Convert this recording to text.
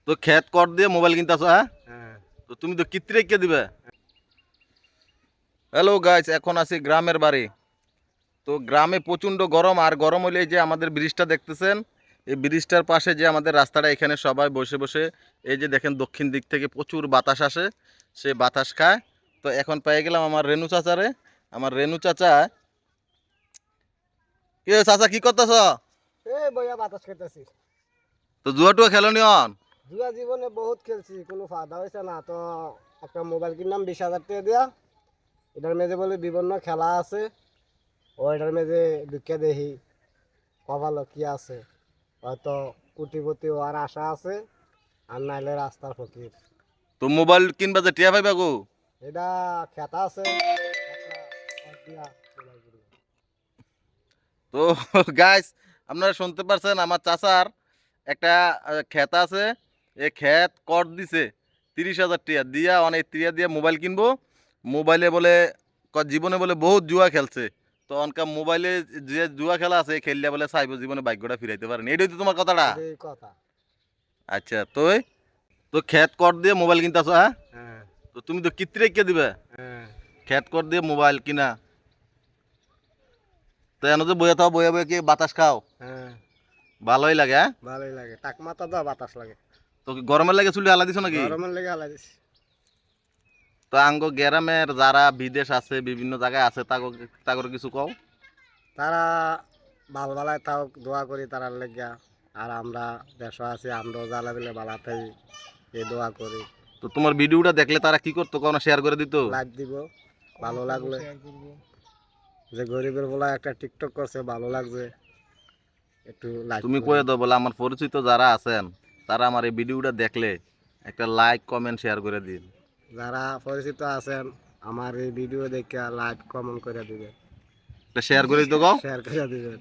তো খেত কর দিয়ে মোবাইল কিনতেছো, হ্যাঁ? হ্যাঁ। তো তুমি তো কিত্তি রেখে দিবে। হ্যালো গাইস, এখন আছি গ্রামের বাড়ি। তো গ্রামে প্রচণ্ড গরম, আর গরম হলে এই যে আমাদের ব্রিজটা দেখতেছেন, এই ব্রিজটার পাশে যে আমাদের রাস্তাটা, এখানে সবাই বসে বসে এই যে দেখেন দক্ষিণ দিক থেকে প্রচুর বাতাস আসে, সে বাতাস খায়। তো এখন পেয়ে গেলাম আমার রেনু চাচারে। আমার রেনু চাচা, কি হলো চাচা, কি করতেছ? এই বইয়া বাতাস খেতেছি। তো জুয়া টুয়া খেলোনি অন? জুয়া জীবনে বহুত খেলছি, কোনো ফায়দা হয়েছে না। তো একটা মোবাইল কিনলাম 20,000 টাকা দিয়া। এটার মেঝে বলে বিভিন্ন খেলা আছে, ও এটার মেঝে ঢুকে দেখি কপাল কি আছে। হয়তো কোটিপতি হওয়ার আশা আছে, আর নাইলে রাস্তার ফকির। তো মোবাইল কিনবা যে টিয়া পাইবা গো? এটা খেতা আছে একটা শর্ট দিয়া মোবাইল কিনবো। তো গাইস, আপনারা শুনতে পারছেন আমার চাচার একটা ক্ষেত আছে। এই ক্ষেত কর দিছে 30,000 টিয়া দিয়া, অনেক টিয়া দিয়া মোবাইল কিনবো। মোবাইলে বলে জীবনে বলে বহুত জুয়া খেলছে। তো অনকা মোবাইলে যে জুয়া খেলা আছে খেললে বলে চাইবো জীবনে ভাগ্যটা ফিরাইতে পারেন, এটাই তো তোমার কথাটা। এটাই কথা। আচ্ছা, তো ক্ষেত কর দিয়ে মোবাইল কিনতেছো, হ্যাঁ? হ্যাঁ। তো তুমি তো কিত্তি রেখে দিবে হ্যাঁ। ক্ষেত কর দিয়ে মোবাইল কিনা। তো এনে যে বইয়া থাও, বইয়া বইয়া কি বাতাস খাও? হ্যাঁ। ভালোই লাগে, হ্যাঁ? ভালোই লাগে, টাকমাথা দাও বাতাস লাগে। তো কি গরমের লাগে চুলি আলা দিছো নাকি? গরমের লেগে আলাদা। তো আঙ্গ গ্রামের যারা বিদেশ আছে, বিভিন্ন জায়গায় আছে, তাগর কিছু কও। তারা ভাল বালায় তাও দোয়া করি তারার লেগা। আর আমরা দেশ আছি, আমরাও জ্বালা দিলে বালাতেই এই দোয়া করি। তো তোমার ভিডিওটা দেখলে তারা কি করতো, কোনো শেয়ার করে দিত? লাইক দিব, ভালো লাগলে। যে গরিবের বলা একটা টিকটক করছে, ভালো লাগছে, একটু লাইক তুমি করি। কয়ে দাও বলে আমার পরিচিত যারা আছেন তারা আমার এই ভিডিওটা দেখলে একটা লাইক কমেন্ট শেয়ার করে দিন। যারা পরিচিত আছেন আমার এই ভিডিও দেখে লাইক কমেন্ট করে দিবেন, একটা শেয়ার করে দিতে গো। শেয়ার করে দিবেন।